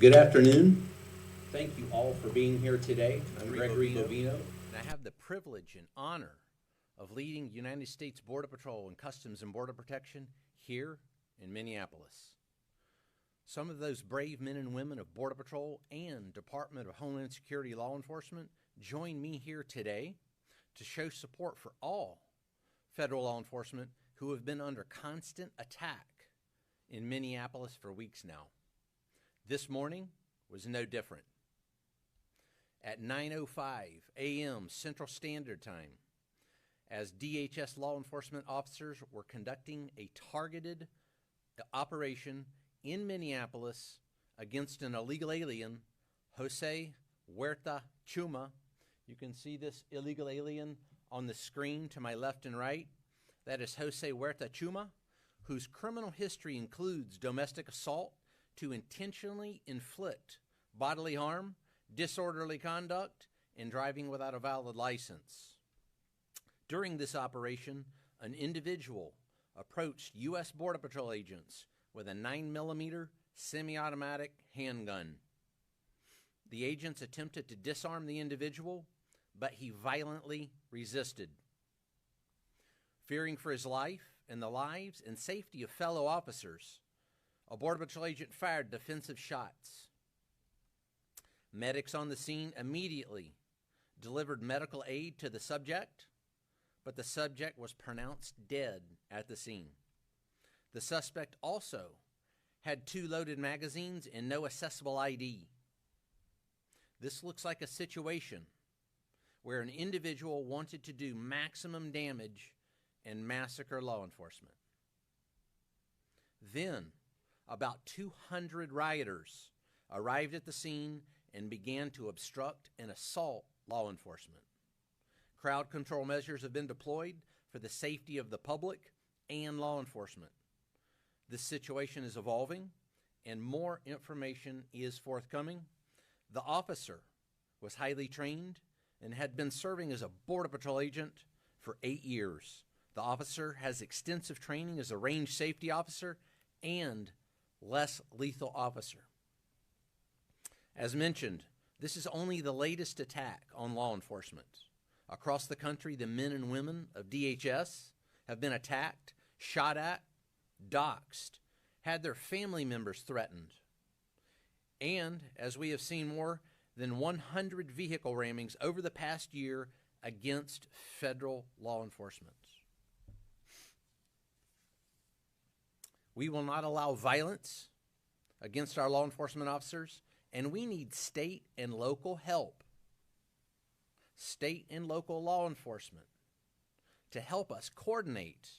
Good afternoon. Thank you all for being here today. I'm Gregory Novino, and I have the privilege and honor of leading United States Border Patrol and Customs and Border Protection here in Minneapolis. Some of those brave men and women of Border Patrol and Department of Homeland Security law enforcement join me here today to show support for all federal law enforcement who have been under constant attack in Minneapolis for weeks now. This morning was no different. At 9:05 a.m. Central Standard Time, as DHS law enforcement officers were conducting a targeted operation in Minneapolis against an illegal alien, Jose Huerta Chuma. You can see this illegal alien on the screen to my left and right. That is Jose Huerta Chuma, whose criminal history includes domestic assault to intentionally inflict bodily harm, disorderly conduct, and driving without a valid license. During this operation, an individual approached U.S. Border Patrol agents with a 9mm semi-automatic handgun. The agents attempted to disarm the individual, but he violently resisted. Fearing for his life and the lives and safety of fellow officers, a Border Patrol agent fired defensive shots. Medics on the scene immediately delivered medical aid to the subject, but the subject was pronounced dead at the scene. The suspect also had 2 loaded magazines and no accessible ID. This looks like a situation where an individual wanted to do maximum damage and massacre law enforcement. Then, about 200 rioters arrived at the scene and began to obstruct and assault law enforcement. Crowd control measures have been deployed for the safety of the public and law enforcement. This situation is evolving and more information is forthcoming. The officer was highly trained and had been serving as a Border Patrol agent for 8 years. The officer has extensive training as a range safety officer and less lethal officer. As mentioned, this is only the latest attack on law enforcement. Across the country, the men and women of DHS have been attacked, shot at, doxxed, had their family members threatened, and, as we have seen, more than 100 vehicle rammings over the past year against federal law enforcement. We will not allow violence against our law enforcement officers, and we need state and local help, state and local law enforcement, to help us coordinate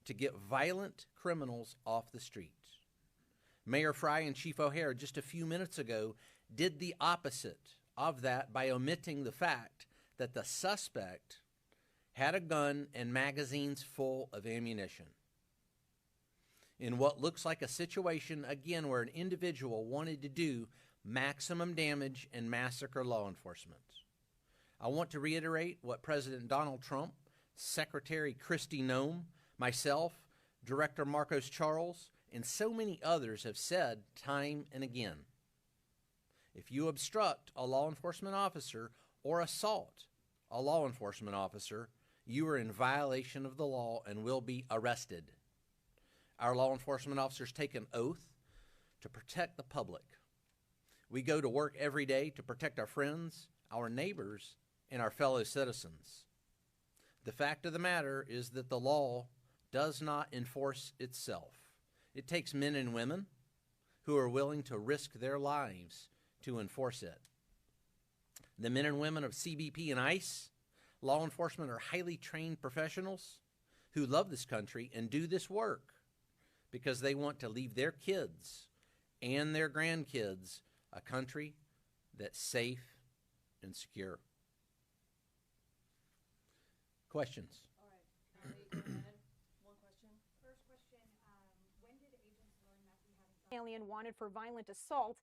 to get violent criminals off the streets. Mayor Fry and Chief O'Hare just a few minutes ago did the opposite of that by omitting the fact that the suspect had a gun and magazines full of ammunition. In what looks like a situation, again, where an individual wanted to do maximum damage and massacre law enforcement. I want to reiterate what President Donald Trump, Secretary Kristi Noem, myself, Director Marcos Charles, and so many others have said time and again. If you obstruct a law enforcement officer or assault a law enforcement officer, you are in violation of the law and will be arrested. Our law enforcement officers take an oath to protect the public. We go to work every day to protect our friends, our neighbors, and our fellow citizens. The fact of the matter is that the law does not enforce itself. It takes men and women who are willing to risk their lives to enforce it. The men and women of CBP and ICE, law enforcement, are highly trained professionals who love this country and do this work because they want to leave their kids and their grandkids a country that's safe and secure. Questions? All right, Callie, go ahead. One question. First question, when did agents learn that we had an alien wanted for violent assault?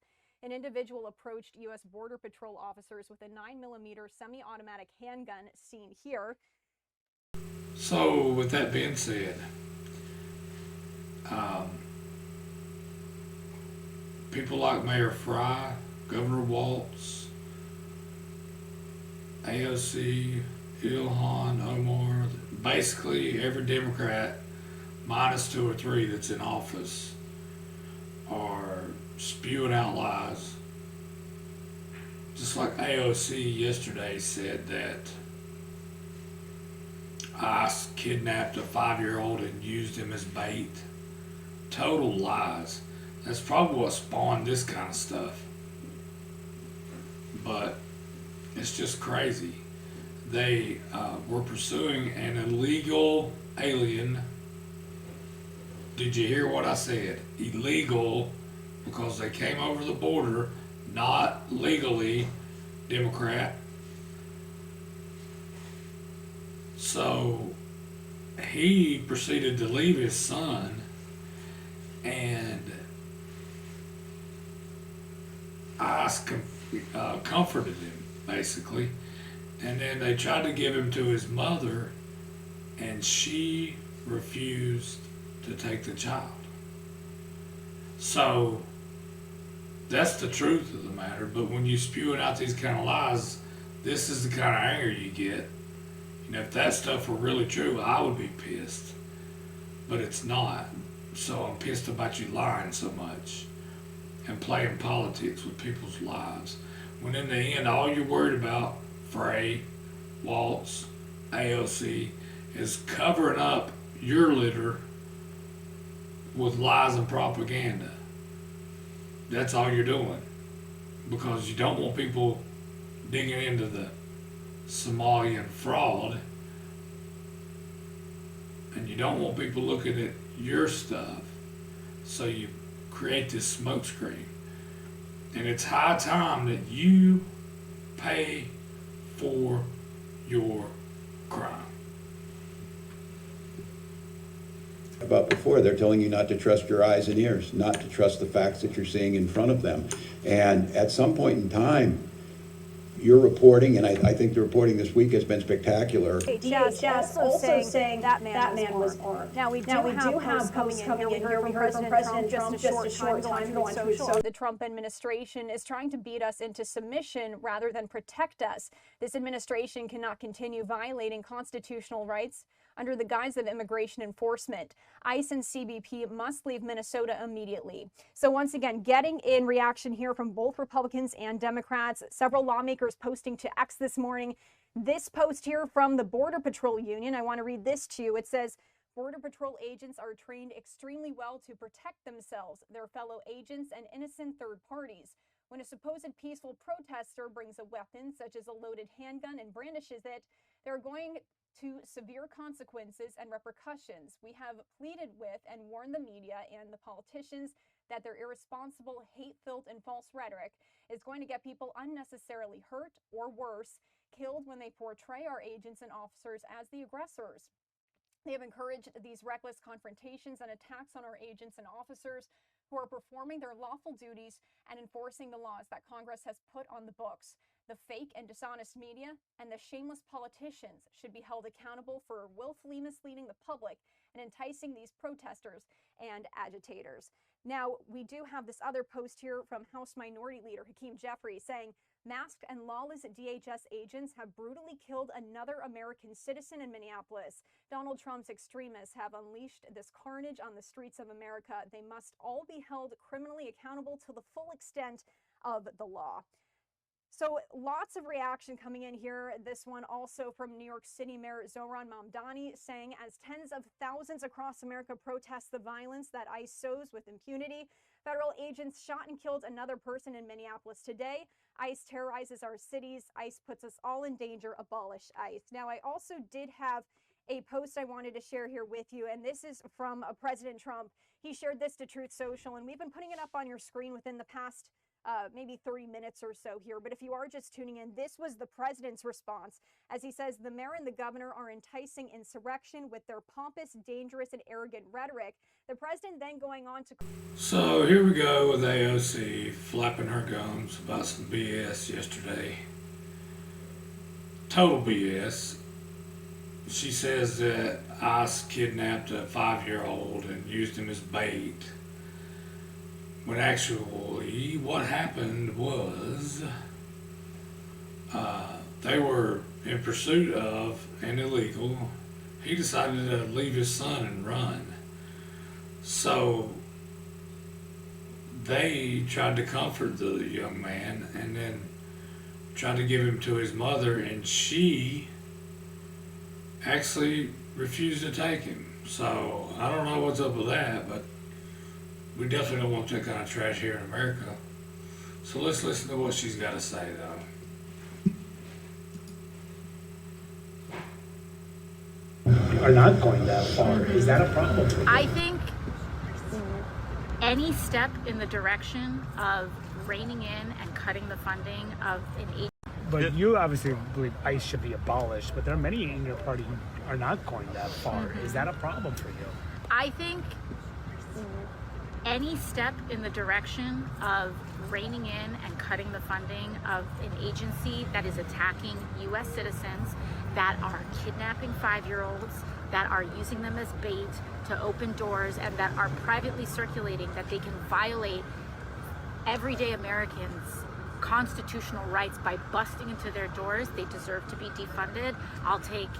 An individual approached U.S. Border Patrol officers with a 9mm semi-automatic handgun seen here. So, with that being said, people like Mayor Fry, Governor Waltz, AOC, Ilhan Omar, basically every Democrat, minus 2 or 3 that's in office, are spewing out lies. Just like AOC yesterday said that ICE kidnapped a 5-year-old and used him as bait. Total lies. That's probably what spawned this kind of stuff. But it's just crazy. They were pursuing an illegal alien. Did you hear what I said? Illegal, because they came over the border, not legally, Democrat. So he proceeded to leave his son, and ICE comforted him, basically. And then they tried to give him to his mother, and she refused to take the child. So that's the truth of the matter. But when you spewing out these kind of lies, this is the kind of anger you get. You know, if that stuff were really true, I would be pissed. But it's not. So I'm pissed about you lying so much and playing politics with people's lives. When in the end, all you're worried about, Frey, Waltz, AOC, is covering up your litter with lies and propaganda. That's all you're doing. Because you don't want people digging into the Somalian fraud, and you don't want people looking at your stuff, so you create this smokescreen. And it's high time that you pay for your crime. About before, they're telling you not to trust your eyes and ears, not to trust the facts that you're seeing in front of them. And at some point in time, you're reporting, and I think the reporting this week has been spectacular. DHS also saying that man was armed. Now we do have posts coming in here. We heard from President Trump just a short time ago on social. The Trump administration is trying to beat us into submission rather than protect us. This administration cannot continue violating constitutional rights under the guise of immigration enforcement. ICE and CBP must leave Minnesota immediately. So once again, getting in reaction here from both Republicans and Democrats, several lawmakers posting to X this morning. This post here from the Border Patrol Union, I want to read this to you. It says, Border Patrol agents are trained extremely well to protect themselves, their fellow agents, and innocent third parties. When a supposed peaceful protester brings a weapon, such as a loaded handgun, and brandishes it, they're going to severe consequences and repercussions. We have pleaded with and warned the media and the politicians that their irresponsible, hate-filled, and false rhetoric is going to get people unnecessarily hurt or worse, killed when they portray our agents and officers as the aggressors. They have encouraged these reckless confrontations and attacks on our agents and officers who are performing their lawful duties and enforcing the laws that Congress has put on the books. The fake and dishonest media and the shameless politicians should be held accountable for willfully misleading the public and enticing these protesters and agitators. Now, we do have this other post here from House Minority Leader Hakeem Jeffrey saying, masked and lawless DHS agents have brutally killed another American citizen in Minneapolis. Donald Trump's extremists have unleashed this carnage on the streets of America. They must all be held criminally accountable to the full extent of the law. So lots of reaction coming in here. This one also from New York City Mayor Zohran Mamdani saying, as tens of thousands across America protest the violence that ICE sows with impunity, federal agents shot and killed another person in Minneapolis today. ICE terrorizes our cities. ICE puts us all in danger. Abolish ICE. Now, I also did have a post I wanted to share here with you, and this is from President Trump. He shared this to Truth Social, and we've been putting it up on your screen within the past maybe 30 minutes or so here. But if you are just tuning in, this was the president's response as he says the mayor and the governor are enticing insurrection with their pompous, dangerous, and arrogant rhetoric. The president then going on to... So here we go with AOC flapping her gums about some BS yesterday. Total BS. She says that ICE kidnapped a 5-year-old and used him as bait. when actually what happened was they were in pursuit of an illegal. He decided to leave his son and run. So they tried to comfort the young man and then tried to give him to his mother, and she actually refused to take him. So I don't know what's up with that, but we definitely don't want that kind of trash here in America. So let's listen to what she's got to say, though. Are not going that far. Is that a problem? I think any step in the direction of reining in and cutting the funding of an agency. But you obviously believe ICE should be abolished, but there are many in your party who are not going that far. Is that a problem for you? I think any step in the direction of reining in and cutting the funding of an agency that is attacking U.S. citizens, that are kidnapping 5-year-olds, that are using them as bait to open doors, and that are privately circulating that they can violate everyday Americans' constitutional rights by busting into their doors, they deserve to be defunded. I'll take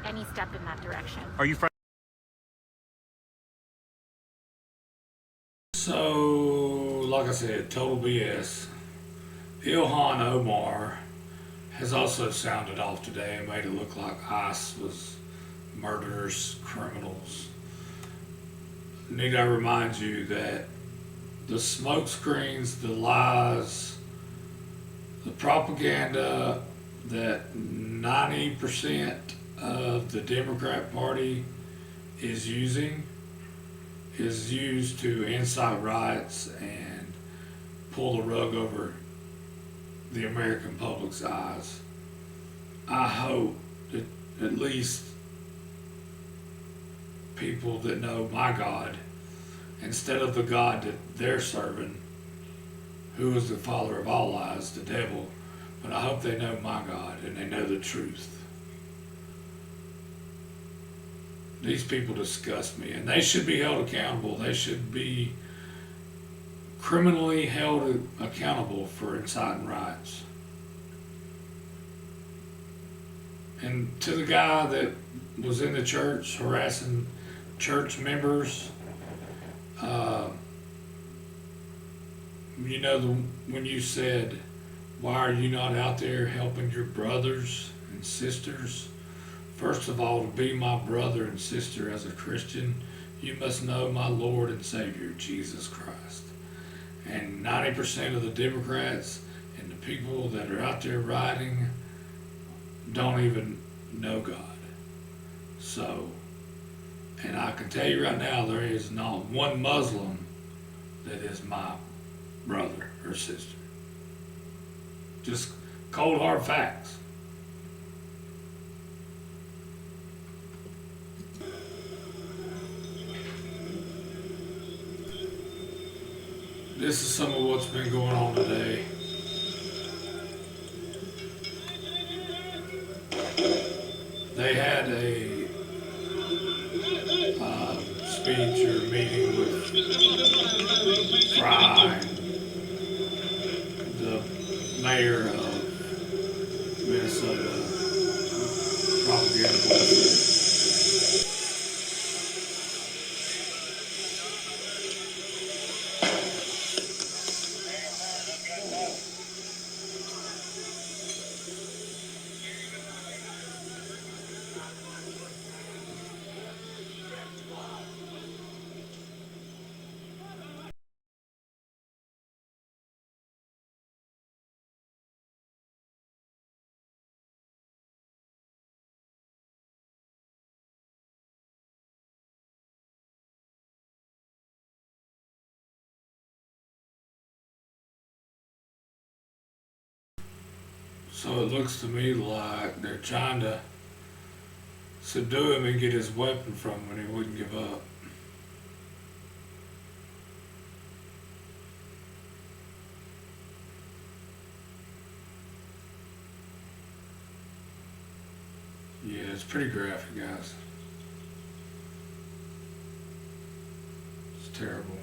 any step in that direction. Are you So, like I said, total BS. Ilhan Omar has also sounded off today and made it look like ICE was murderers, criminals. Need I remind you that the smoke screens, the lies, the propaganda that 90% of the Democrat Party is using is used to incite riots and pull the rug over the American public's eyes. I hope that at least people that know my God, instead of the God that they're serving, who is the father of all lies, the devil, but I hope they know my God and they know the truth. These people disgust me, and they should be held accountable. They should be criminally held accountable for inciting riots. And to the guy that was in the church harassing church members, you know, when you said, why are you not out there helping your brothers and sisters? First of all, to be my brother and sister as a Christian, you must know my Lord and Savior, Jesus Christ. And 90% of the Democrats and the people that are out there rioting don't even know God. So, and I can tell you right now, there is not one Muslim that is my brother or sister. Just cold hard facts. This is some of what's been going on today. They had a speech or meeting with Fry, the mayor of Minnesota, propaganda bullshit. So it looks to me like they're trying to subdue him and get his weapon from him, and he wouldn't give up. Yeah, it's pretty graphic, guys. It's terrible.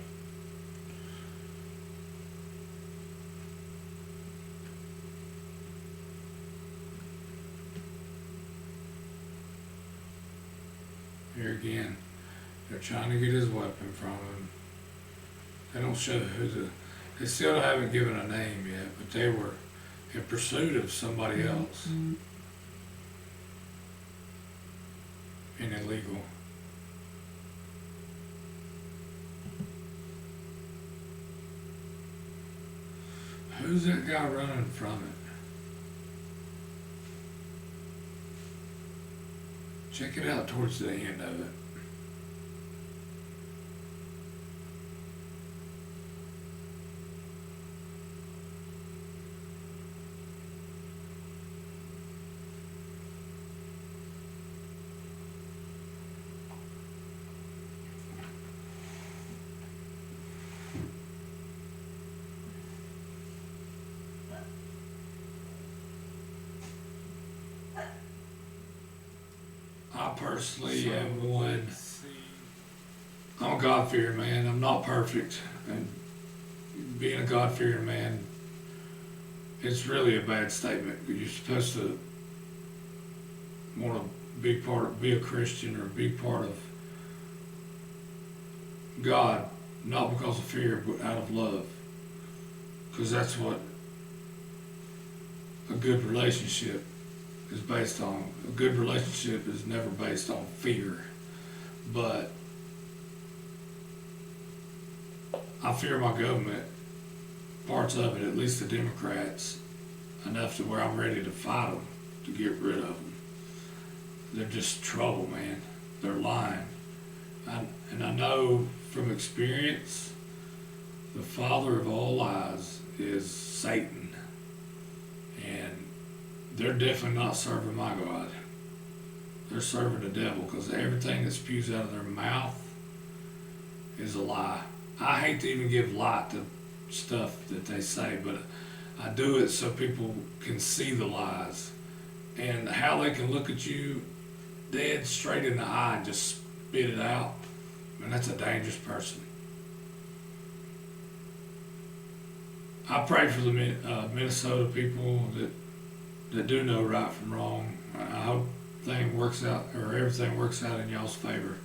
Here again, they're trying to get his weapon from him. They don't show they still haven't given a name yet, but they were in pursuit of somebody else. And illegal. Who's that guy running from it? Check it out towards the end of it. I personally am one. I'm a God-fearing man. I'm not perfect, and being a God-fearing man, it's really a bad statement. You're supposed to want to be a Christian or be part of God, not because of fear, but out of love, because that's what a good relationship is based on. A good relationship is never based on fear, but I fear my government, parts of it, at least the Democrats, enough to where I'm ready to fight them, to get rid of them. They're just trouble, man. They're lying. And I know from experience, the father of all lies is Satan. And they're definitely not serving my God. They're serving the devil, because everything that spews out of their mouth is a lie. I hate to even give light to stuff that they say, but I do it so people can see the lies and how they can look at you dead straight in the eye and just spit it out. And that's a dangerous person. I pray for the Minnesota people that do know right from wrong. I hope everything works out in y'all's favor.